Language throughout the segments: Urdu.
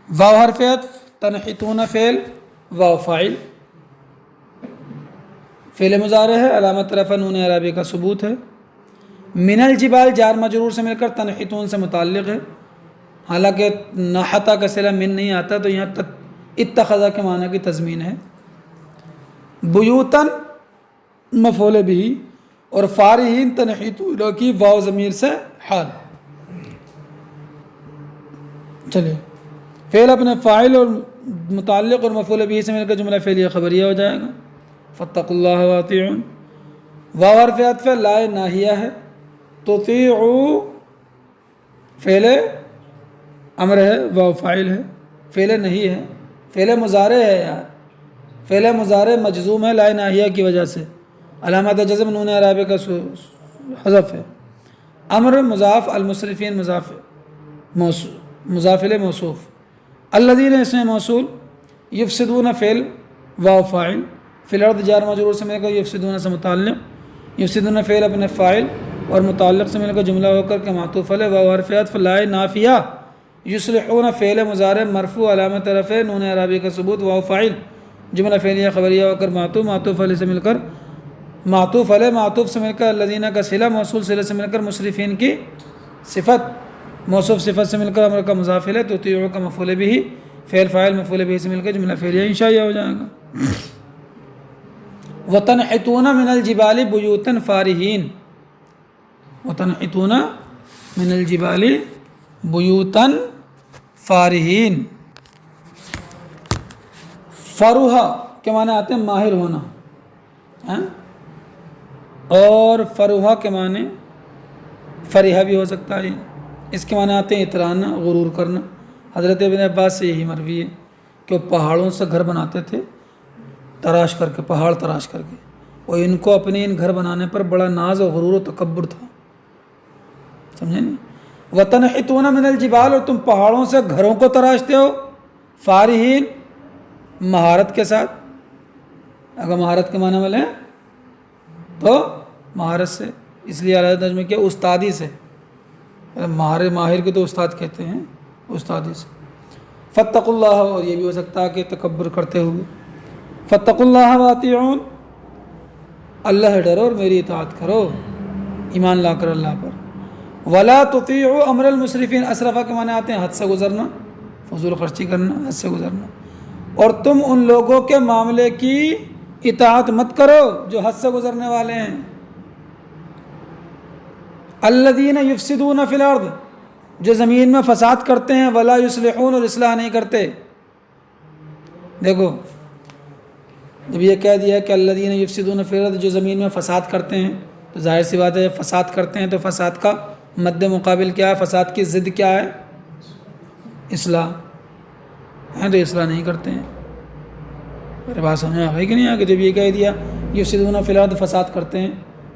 واو حرف عطف، تنحتون فعل، واو فاعل، فعل مضارع ہے، علامت رفع نون اعرابی کا ثبوت ہے۔ من الجبال جار مجرور سے مل کر تنحتون سے متعلق ہے، حالانکہ نحتا کا صلہ من نہیں آتا، تو یہاں اتخذا کے معنی کی تضمین ہے۔ بیوتن مفعول بھی، اور فارحین تنحتون کی واو ضمیر سے حال۔ چلیے فعل اپنے فاعل اور متعلق اور مفعول بھی سے مل کر جملہ فعلیہ خبریہ ہو جائے گا۔ فاتقوا اللہ واطیعون، واو حرف عطف ہے، لا ناہیہ ہے، تطیعوا فعل امر ہے، واو فاعل ہے، فعل نہیں ہے، فعل مضارع ہے یار، فعل مضارع مجزوم ہے لا ناہیہ کی وجہ سے، علامت جزم نون اعرابی کا حذف ہے۔ امر مضاف، المسرفین مضاف الیہ موصوف، الذین اسم موصول، یفسدون فعل واو فاعل، فی الارض جار مجرور سے مل کر یفسدون سے متعلق، یفسدون فعل اپنے فاعل اور متعلق سے مل کر جملہ ہو کر کے معطوف علیہ، واو حرف عطف لا نافیہ، یصلحون فعل مضارع مرفوع علامت رفع نون اعرابی کا ثبوت، واو فاعل جملہ فعلیہ خبریہ ہو کر معطوف علیہ سے مل کر معطوف علیہ معطوف سے مل کر الذین کا صلہ، موصول صلہ سے مل کر مسرفین کی صفت، موصوف صفت سے مل کر امر کا مضاف الیہ، تطیعوا کا مفعول بھی، فعل فاعل مفعول بھی سے مل کر جملہ فعلیہ انشائیہ ہو جائے گا۔ وَتَنْحِتُونَ مِنَ الْجِبَالِ بُيُوتًا فَارِهِينَ، وَتَنْحِتُونَ مِنَ الْجِبَالِ بُيُوتًا فَارِهِينَ، فروحہ کے معنی آتے ہیں ماہر ہونا، اور فروحہ کے معنی فریحہ بھی ہو سکتا ہے، اس کے معنی آتے ہیں اترانا، غرور کرنا۔ حضرت ابن عباس سے یہی مروی ہے کہ وہ پہاڑوں سے گھر بناتے تھے، تراش کر کے، پہاڑ تراش کر کے، اور ان کو اپنے ان گھر بنانے پر بڑا ناز اور غرور و تکبر تھا، سمجھے نہیں؟ وَتَنْحِتُونَ مِنَ الْجِبَالِ، اور تم پہاڑوں سے گھروں کو تراشتے ہو، فارحین مہارت کے ساتھ، اگر مہارت کے معنی والے ہیں تو مہارت سے، اس لیے اعلیٰ ترجمہ کیا استادی سے، ماہر کے تو استاد کہتے ہیں، استادی سے۔ فاتقوا اللہ، اور یہ بھی ہو سکتا ہے کہ تکبر کرتے ہوئے، فاتقوا اللہ واطیعون، اللہ ڈرو اور میری اطاعت کرو، ایمان لا کر اللہ پر۔ ولا تطیعوا امر المسرفین، اسرفہ کے معنی آتے ہیں حد سے گزرنا، فضول خرچی کرنا، حد سے گزرنا، اور تم ان لوگوں کے معاملے کی اطاعت مت کرو جو حد سے گزرنے والے ہیں۔ الذین یفسدون فی الارض، جو زمین میں فساد کرتے ہیں، ولا یصلحون، اور اصلاح نہیں کرتے۔ دیکھو جب یہ کہہ دیا کہ الذین یفسدون فی الارض، جو زمین میں فساد کرتے ہیں، تو ظاہر سی بات ہے فساد کرتے ہیں تو فساد کا مد مقابل کیا ہے، فساد کی ضد کیا ہے، اصلاح ہے، تو اصلاح نہیں کرتے ہیں۔ میرے بات سمجھ میں آ گئی کہ نہیں آ گئی؟ جب یہ کہہ دیا یفسدون فی الارض، فساد کرتے ہیں،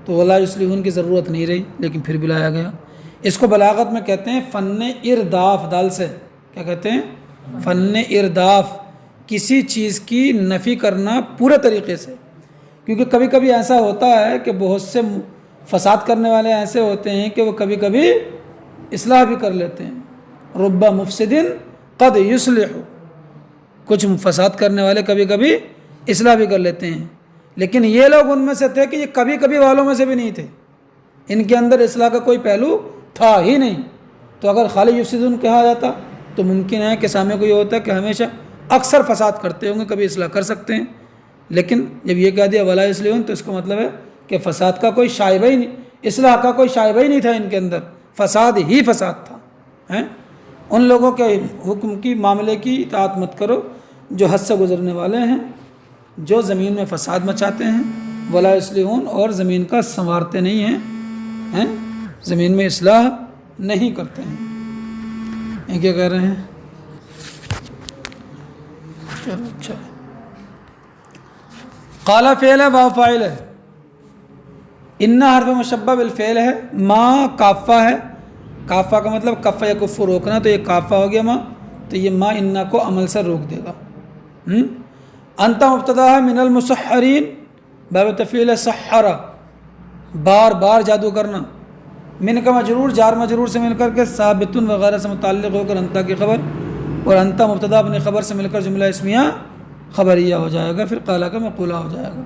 تو ولا یصلحون کی ضرورت نہیں رہی، لیکن پھر بھی لایا گیا۔ اس کو بلاغت میں کہتے ہیں فن ارداف، دال سے کیا کہتے ہیں، فن ارداف، کسی چیز کی نفی کرنا پورے طریقے سے، کیونکہ کبھی کبھی ایسا ہوتا ہے کہ بہت سے فساد کرنے والے ایسے ہوتے ہیں کہ وہ کبھی کبھی اصلاح بھی کر لیتے ہیں، رب مفسد قد یصلح، کچھ فساد کرنے والے کبھی کبھی اصلاح بھی کر لیتے ہیں، لیکن یہ لوگ ان میں سے تھے کہ یہ کبھی کبھی والوں میں سے بھی نہیں تھے، ان کے اندر اصلاح کا کوئی پہلو تھا ہی نہیں۔ تو اگر خالی یفسدون کہا جاتا تو ممکن ہے کہ سامنے کو یہ ہوتا ہے کہ ہمیشہ اکثر فساد کرتے ہوں گے، کبھی اصلاح کر سکتے ہیں، لیکن جب یہ کہہ دیا ولا یصلحون تو اس کا مطلب ہے کہ فساد کا کوئی شائبہ ہی نہیں، اصلاح کا کوئی شائبہ ہی نہیں تھا ان کے اندر، فساد ہی فساد تھا۔ ان لوگوں کے حکم کی معاملے کی اطاعت مت کرو جو حد سے گزرنے والے ہیں، جو زمین میں فساد مچاتے ہیں، ولا یصلحون، اور زمین کا سنوارتے نہیں ہیں، زمین میں اصلاح نہیں کرتے ہیں۔ یہ کیا کہہ رہے ہیں؟ چلو اچھا، قال فعل ہے، واو فاعل ہے، ان حرف مشبہ بالفعل ہے، ما کافہ ہے، کافہ کا مطلب کفہ یا کف روکنا، تو یہ کافہ ہو گیا ما، تو یہ ما انہ کو عمل سے روک دے گا۔ انت مبتدا ہے، من المسحرین باب تفعیل سحرہ، بار بار جادو کرنا، من کا مجرور جار مجرور سے مل کر کے ثابت وغیرہ سے متعلق ہو کر انتا کی خبر، اور انت مبتدا اپنی خبر سے مل کر جملہ اسمیہ خبریہ ہو جائے گا، پھر قال کا مقولہ ہو جائے گا۔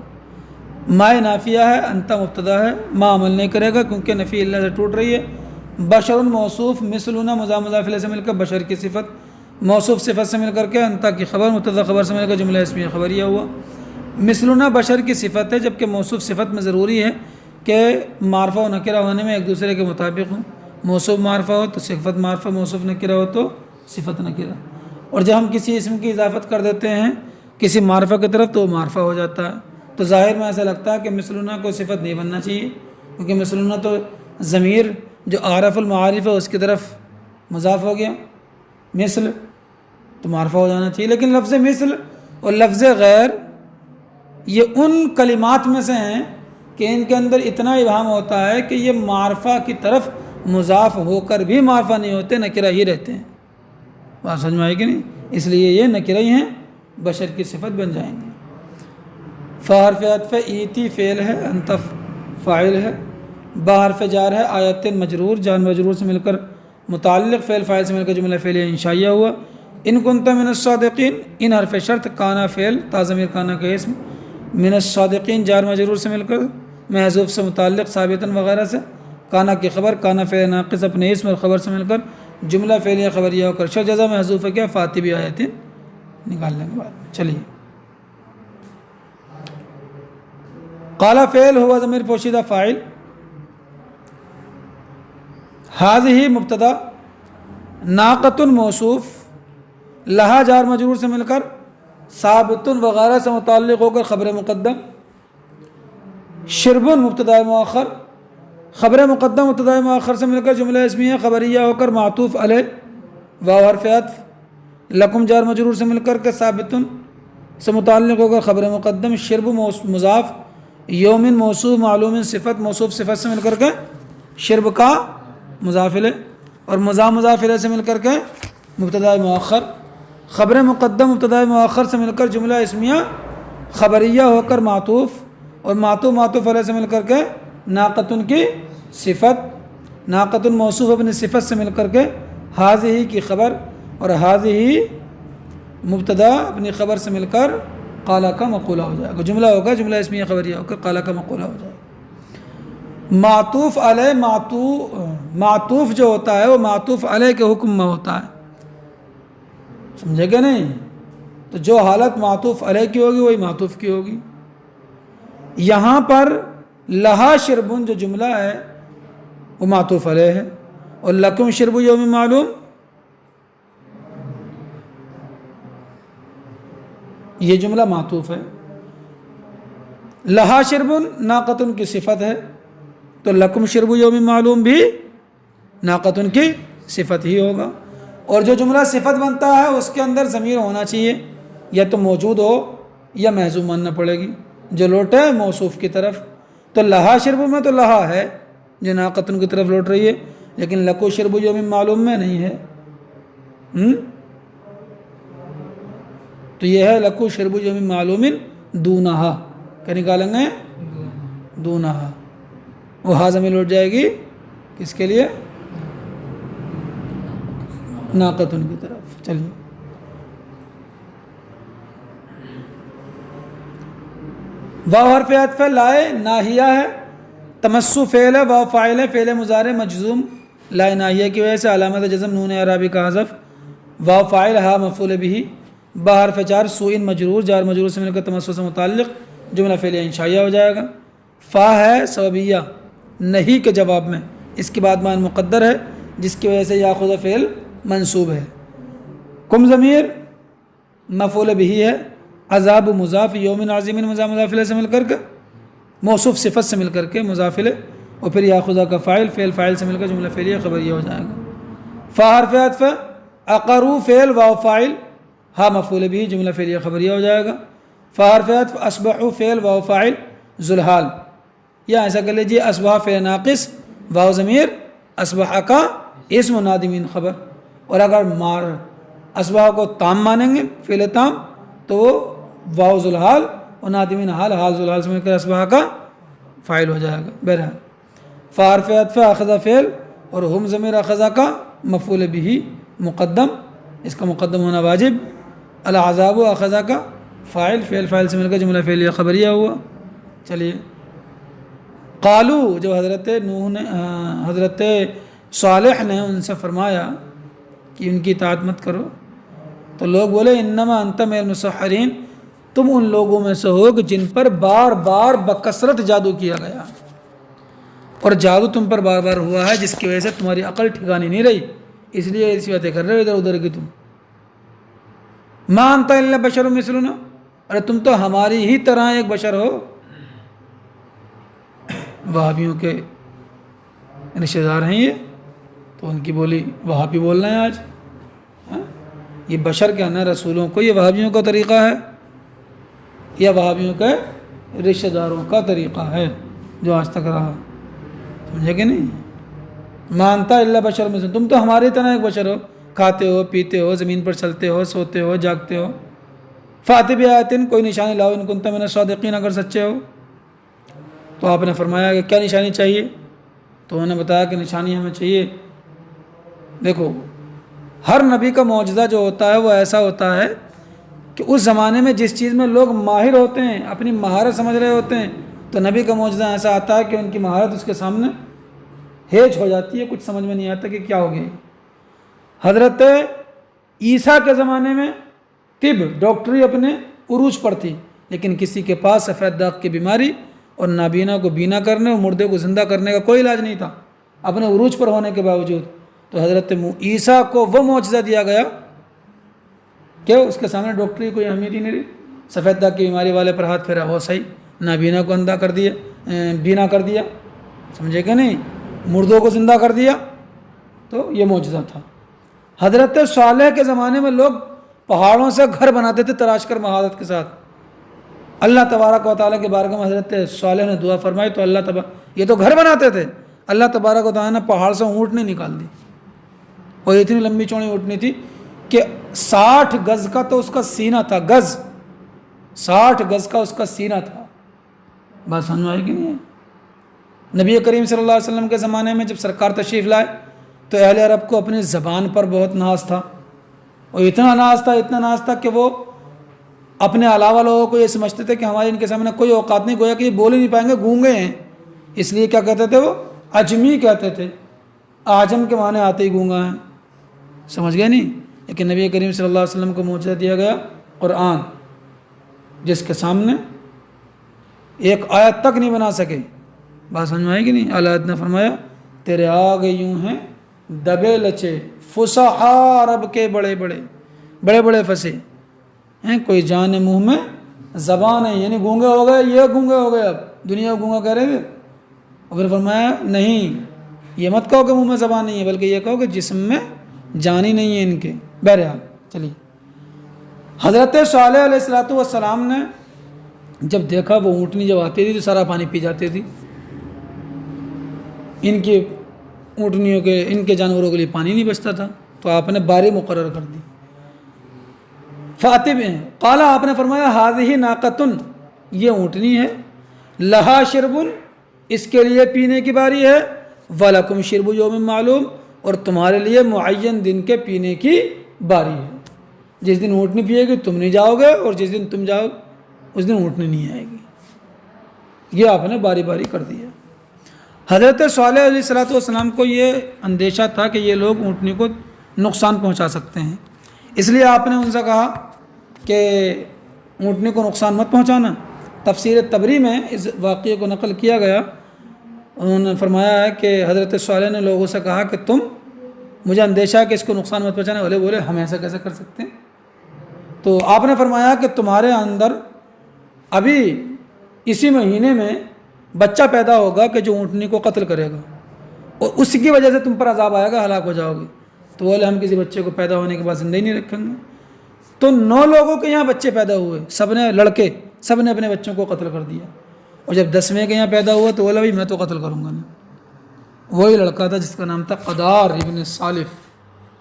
ما نافیہ ہے، انت مبتدا ہے، ما عمل نہیں کرے گا کیونکہ نفی اللہ سے ٹوٹ رہی ہے۔ بشر موصوف، مثلنا مضاف مضاف الیہ سے مل کر بشر کی صفت، موصوف صفت سے مل کر کے انت کی خبر، مبتدا خبر سے مل کر جملہ اسمیہ خبریہ ہوا۔ مثلنا بشر کی صفت ہے، جبکہ موصوف صفت میں ضروری ہے کہ معرفہ و نکرہ ہونے میں ایک دوسرے کے مطابق ہوں۔ موصوف معرفہ ہو تو صفت معرفہ، موصوف نکرہ ہو تو صفت نکرہ۔ اور جب ہم کسی اسم کی اضافت کر دیتے ہیں کسی معرفہ کی طرف تو وہ معرفہ ہو جاتا ہے۔ تو ظاہر میں ایسا لگتا ہے کہ مثلنا کو صفت نہیں بننا چاہیے، کیونکہ مثلنا تو ضمیر جو عارف المعارف ہے اس کی طرف مضاف ہو گیا، مثل تو معرفہ ہو جانا چاہیے۔ لیکن لفظ مثل اور لفظ غیر یہ ان کلمات میں سے ہیں کہ ان کے اندر اتنا ابہام ہوتا ہے کہ یہ معرفہ کی طرف مضاف ہو کر بھی معرفہ نہیں ہوتے، نکرہ ہی رہتے ہیں۔ بات سمجھ میں آئے کہ نہیں؟ اس لیے یہ نکرہ ہی ہیں، بشر کی صفت بن جائیں گے۔ فحرف عطف ایتی فعل ہے، انت فاعل ہے، بحرف جار ہے، آیت مجرور، جار مجرور سے مل کر متعلق، فعل فاعل سے مل کر جملہ فعلیہ انشائیہ ہوا۔ ان کنت من الصادقین، ان حرف شرط، کانا فعل، تا ضمیر کانا کا اسم، من الصادقین جار مجرور سے مل کر محذوف سے متعلق، ثابتاً وغیرہ سے، کانا کی خبر، کانا فعل ناقص اپنے اسم اور خبر سے مل کر جملہ فعلیہ خبریہ ہو کر شرط جزا محذوف ہے کیا فاتی بھی آیتیں نکالنے کے بعد۔ چلیے قال فعل ہوا ضمیر پوشیدہ فاعل، ہذہ مبتدا، ناقۃ موصوف، لہا جار مجرور سے مل کر ثابت وغیرہ سے متعلق ہو کر خبر مقدم، شرب مبتدا مؤخر، خبر مقدم مبتدا مؤخر سے مل کر جملہ اسمیہ خبریہ ہو کر معطوف علیہ، واو حرف عطف، لکم جار مجرور سے مل کر کے ثابت سے متعلق ہو کر خبر مقدم، شرب مضاف، یومن موصوف، معلوم صفت، موصوف صفت سے مل کر کے شرب کا مضاف الیہ، اور مضاف الیہ سے مل کر کے مبتدا مؤخر، خبر مقدم مبتدا مؤخر سے مل کر جملہ اسمیہ خبریہ ہو کر معطوف، اور معطوف علیہ سے مل کر کے ناقۃ کی صفت، ناقۃ موصوف اپنی صفت سے مل کر کے ہذہ کی خبر، اور ہذہ مبتدا اپنی خبر سے مل کر قال کا مقولہ ہو جائے گا، جملہ ہوگا جملہ اسمیہ خبریہ ہو کر قال کا مقولہ ہو جائے گا۔ معطوف علیہ، معطوف جو ہوتا ہے وہ معطوف علیہ کے حکم میں ہوتا ہے، سمجھے کہ نہیں؟ تو جو حالت معطوف علیہ کی ہوگی وہی معطوف کی ہوگی۔ یہاں پر لہا شربن جو جملہ ہے وہ معطوف علیہ ہے، اور لکم شرب یوم معلوم یہ جملہ معطوف ہے۔ لہا شربن ناقۃ کی صفت ہے تو لکم شرب یوم معلوم بھی ناقۃ کی صفت ہی ہوگا، اور جو جملہ صفت بنتا ہے اس کے اندر ضمیر ہونا چاہیے، یا تو موجود ہو یا محذوف ماننا پڑے گی جو لوٹے موصوف کی طرف۔ تو لہا شرب میں تو لہا ہے جو ناقۃ کی طرف لوٹ رہی ہے، لیکن لکو شرب یوم معلوم میں نہیں ہے۔ تو یہ ہے لکو شرب یوم معلوم دونہا، کیا نکالیں گے؟ دونہا، وہ ہا ضمیر لوٹ جائے گی کس کے لیے؟ ناقۃ کی طرف۔ چلیے واو حرف عطف لائے ناہیہ ہے، تمسو فعل ہے، واو فاعل ہے، فعل مضارع مجزوم لائے ناہیہ کی وجہ سے، علامت جزم نون اعرابی کا حذف، واو فاعل ہا مفعول بہ، با حرف جار سوئن مجرور، جار مجرور سے مل کر تمسو سے متعلق جملہ فعلیہ انشائیہ ہو جائے گا۔ فا ہے سببیہ نہیں کے جواب میں، اس کے بعد مان مقدر ہے جس کی وجہ سے یاخذ فعل منصوب ہے۔ کم ضمیر مفعول بہ ہے، عذاب مضاف، یوم عظیم مضاف الیہ سے مل کر کے موصوف صفت سے مل کر کے مضاف الیہ، اور پھر یاخذ کا فاعل، فعل فاعل سے مل کر جملہ فعلیہ خبریہ ہو جائے گا۔ فا حرف عطف، اقروا فعل، واو فاعل، ہا مفعول بہ، جملہ فعلیہ خبریہ ہو جائے گا۔ فا حرف عطف، اصبحوا فعل، واو فاعل، ذوالحال، یا ایسا کر لیجیے اصبح فعل ناقص، واو ضمیر، اصبح کا اسم نادمین خبر، اور اگر اصبح کو تام مانیں گے فعل تام تو وہ واو ذوالحال اور نادمین حال، حال ذوالحال سے مل کر اصبح کا فاعل ہو جائے گا۔ بہرحال فا حرف عطف اخذ فعل، اور ہم ضمیر اخذ کا مفعول بہ مقدم، اس کا مقدم ہونا واجب، العذاب و اخذہ کا فاعل، فعل فاعل سے مل کر جملہ فعلیہ خبریہ ہوا۔ چلیے، قالو، جو حضرت صالح نے ان سے فرمایا کہ ان کی اطاعت مت کرو، تو لوگ بولے انما انت من المسحرین، تم ان لوگوں میں سے ہو کہ جن پر بار بار بکثرت جادو کیا گیا، اور جادو تم پر بار بار ہوا ہے جس کی وجہ سے تمہاری عقل ٹھکانی نہیں رہی، اس لیے ایسی باتیں کر رہے ہو ادھر ادھر کی تم۔ ما انت الا بشر مثلنا، ارے تم تو ہماری ہی طرح ایک بشر ہو۔ وہابیوں کے رشتہ دار ہیں یہ، تو ان کی بولی وہابی بول رہے ہیں آج۔ یہ بشر کیا نا رسولوں کو، یہ وہابیوں کا طریقہ ہے یا وہابیوں کے رشتہ داروں کا طریقہ ہے جو آج تک رہا؟ سمجھے کہ نہیں؟ مانتا اللہ بشر میں سے، تم تو ہماری طرح ایک بشر ہو، کھاتے ہو پیتے ہو زمین پر چلتے ہو سوتے ہو جاگتے ہو۔ فاتح بآیاتن، کوئی نشانی لاؤ ان کنتم من الصادقین، اگر سچے ہو۔ تو آپ نے فرمایا کہ کیا نشانی چاہیے؟ تو انہوں نے بتایا کہ نشانی ہمیں چاہیے، دیکھو ہر نبی کا معجزہ جو ہوتا ہے وہ ایسا ہوتا ہے کہ اس زمانے میں جس چیز میں لوگ ماہر ہوتے ہیں، اپنی مہارت سمجھ رہے ہوتے ہیں، تو نبی کا معجزہ ایسا آتا ہے کہ ان کی مہارت اس کے سامنے ہیج ہو جاتی ہے، کچھ سمجھ میں نہیں آتا کہ کیا ہو گیا۔ حضرت عیسیٰ کے زمانے میں طب ڈاکٹری اپنے عروج پر تھی، لیکن کسی کے پاس سفید داغ کی بیماری اور نابینا کو بینا کرنے اور مردے کو زندہ کرنے کا کوئی علاج نہیں تھا اپنے عروج پر ہونے کے باوجود۔ تو حضرت عیسیٰ کو وہ معجزہ دیا گیا کہ اس کے سامنے ڈاکٹری کوئی اہمیت ہی نہیں رہی۔ سفید داغ کی بیماری والے پر ہاتھ پھیرا وہ صحیح، نابینا کو اندھا کر دیا، بینا کر دیا، سمجھے کہ نہیں، مردوں کو زندہ کر دیا، تو یہ معجزہ تھا۔ حضرت صالح کے زمانے میں لوگ پہاڑوں سے گھر بناتے تھے تراش کر مہارت کے ساتھ۔ اللہ تبارک و تعالیٰ کے بارگاہ میں حضرت صالح نے دعا فرمائی تو اللہ تبارک، یہ تو گھر بناتے تھے، اللہ تبارک و تعالیٰ نے پہاڑ سے اونٹنی نکال دی، اور اتنی لمبی چوڑی اونٹنی تھی کہ 60 گز کا تو اس کا سینہ تھا، گز 60 گز کا اس کا سینہ تھا۔ بات سمجھ آئی کہ نہیں ہے؟ نبی کریم صلی اللہ علیہ وسلم کے زمانے میں جب سرکار تشریف لائے تو اہل عرب کو اپنی زبان پر بہت ناز تھا، اور اتنا ناز تھا کہ وہ اپنے علاوہ لوگوں کو یہ سمجھتے تھے کہ ہمارے ان کے سامنے کوئی اوقات نہیں، گویا کہ یہ بول ہی نہیں پائیں گے، گونگے ہیں، اس لیے کیا کہتے تھے وہ اجمی کہتے تھے، آجم کے معنی آتے ہی گونگا ہیں، سمجھ گئے نہیں؟ لیکن نبی کریم صلی اللہ علیہ وسلم کو معجزہ دیا گیا قرآن، جس کے سامنے ایک آیت تک نہیں بنا سکے۔ بات سمجھ میں آئے گی نہیں؟ اللہ نے فرمایا تیرے آگے یوں ہیں دبے لچے فصحا عرب کے بڑے بڑے فصیح ہیں، کوئی جان منہ میں زبان ہے، یعنی گونگے ہو گئے، یہ گونگے ہو گئے، اب دنیا کو گونگا کہہ رہے تھے۔ اور پھر فرمایا نہیں، یہ مت کہو کہ منہ میں زبان نہیں ہے، بلکہ یہ کہو کہ جسم میں جان ہی نہیں ہے ان کے۔ بہرحال چلیے، حضرت صالح علیہ السلام نے جب دیکھا وہ اونٹنی جب آتی تھی تو سارا پانی پی جاتی تھی، ان کی اونٹنیوں کے، ان کے جانوروں کے لیے پانی نہیں بچتا تھا، تو آپ نے باری مقرر کر دی۔ فاتب ہیں، قالا، آپ نے فرمایا ہذہ ناقۃ، یہ اونٹنی ہے، لہا شرب، اس کے لیے پینے کی باری ہے، ولکم شرب یوم معلوم، اور تمہارے لیے معین دن کے پینے کی باری ہے۔ جس دن اونٹنی پیے گی تم نہیں جاؤ گے، اور جس دن تم جاؤ اس دن اونٹنی نہیں آئے گی۔ یہ آپ نے باری باری کر دیا۔ حضرت صالح علیہ السلام کو یہ اندیشہ تھا کہ یہ لوگ اونٹنی کو نقصان پہنچا سکتے ہیں، اس لیے آپ نے ان سے کہا کہ اونٹنی کو نقصان مت پہنچانا۔ تفسیر تبری میں اس واقعے کو نقل کیا گیا، انہوں نے فرمایا ہے کہ حضرت صالح نے لوگوں سے کہا کہ تم، مجھے اندیشہ ہے کہ اس کو نقصان مت پہنچانا، بولے ہم ایسا کیسے کر سکتے ہیں؟ تو آپ نے فرمایا کہ تمہارے اندر ابھی اسی مہینے میں بچہ پیدا ہوگا کہ جو اونٹنی کو قتل کرے گا، اور اس کی وجہ سے تم پر عذاب آئے گا، ہلاک ہو جاؤ گے۔ تو بولے ہم کسی بچے کو پیدا ہونے کے بعد زندہ ہی نہیں رکھیں گے۔ تو 9 لوگوں کے یہاں بچے پیدا ہوئے، سب نے لڑکے، سب نے اپنے بچوں کو قتل کر دیا، اور جب 10ویں کے یہاں پیدا ہوا تو بولا بھائی میں تو قتل کروں گا نہیں۔ وہی لڑکا تھا جس کا نام تھا قدار ابن صالف،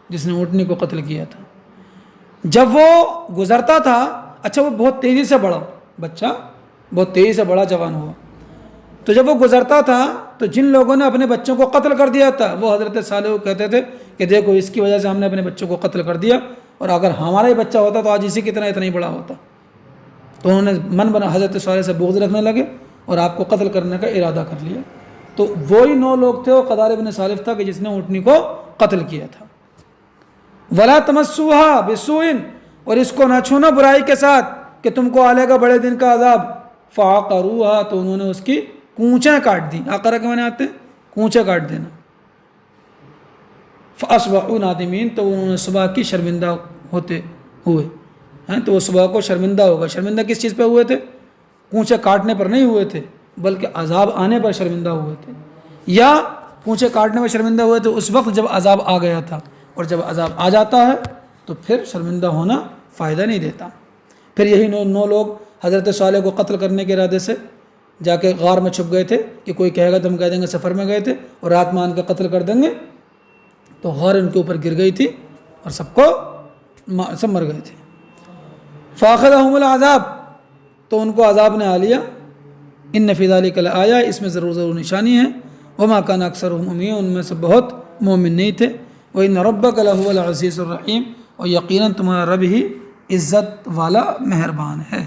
جس نے اونٹنی کو قتل کیا تھا۔ جب وہ گزرتا تھا، اچھا وہ بہت تیزی سے بڑھا، بچہ بہت تیزی سے بڑا جوان ہوا، تو جب وہ گزرتا تھا تو جن لوگوں نے اپنے بچوں کو قتل کر دیا تھا وہ حضرت صالح کو کہتے تھے کہ دیکھو اس کی وجہ سے ہم نے اپنے بچوں کو قتل کر دیا، اور اگر ہمارا ہی بچہ ہوتا تو آج اسی کی طرح اتنا ہی بڑا ہوتا. تو انہوں نے من بنا حضرت صالح سے بغض رکھنے لگے اور آپ کو قتل کرنے کا ارادہ کر لیا. تو وہی 9 لوگ تھے, وہ قدار بن سالف تھا کہ جس نے اونٹنی کو قتل کیا تھا. ولا تمسوها بسوء, اور اس کو نہ چھونا برائی کے ساتھ کہ تم کو آلے گا بڑے دن کا عذاب. فعقروها, تو انہوں نے اس کی کونچیں کاٹ دی. عقرہ کے معنی آتے ہیں کونچیں کاٹ دینا. فاصبحوا نادمین, تو انہوں نے صبح کی شرمندہ ہوتے ہوئے ہیں. تو وہ صبح کو شرمندہ ہوگا. شرمندہ کس چیز پہ ہوئے تھے؟ کونچے کاٹنے پر نہیں ہوئے تھے, بلکہ عذاب آنے پر شرمندہ ہوئے تھے. یا کونچے کاٹنے پر شرمندہ ہوئے تھے اس وقت جب عذاب آ گیا تھا, اور جب عذاب آ جاتا ہے تو پھر شرمندہ ہونا فائدہ نہیں دیتا. پھر یہی 9 لوگ حضرت صالح کو قتل کرنے کے ارادے سے جا کے غار میں چھپ گئے تھے کہ کوئی کہے گا تو ہم کہہ دیں گے سفر میں گئے تھے, اور رات مان کے قتل کر دیں گے. تو غار ان کے اوپر گر گئی تھی اور سب مر گئے تھے. فاخذہم العذاب, تو ان کو عذاب نے آ لیا. ان فی ذلک لآیہ, اس میں ضرور نشانی ہے. وما کان اکثرهم مؤمنین, ان میں سے بہت مومن نہیں تھے. وان ربک لہو العزیز الرحیم, اور یقیناً تمہارا رب ہی عزت والا مہربان ہے.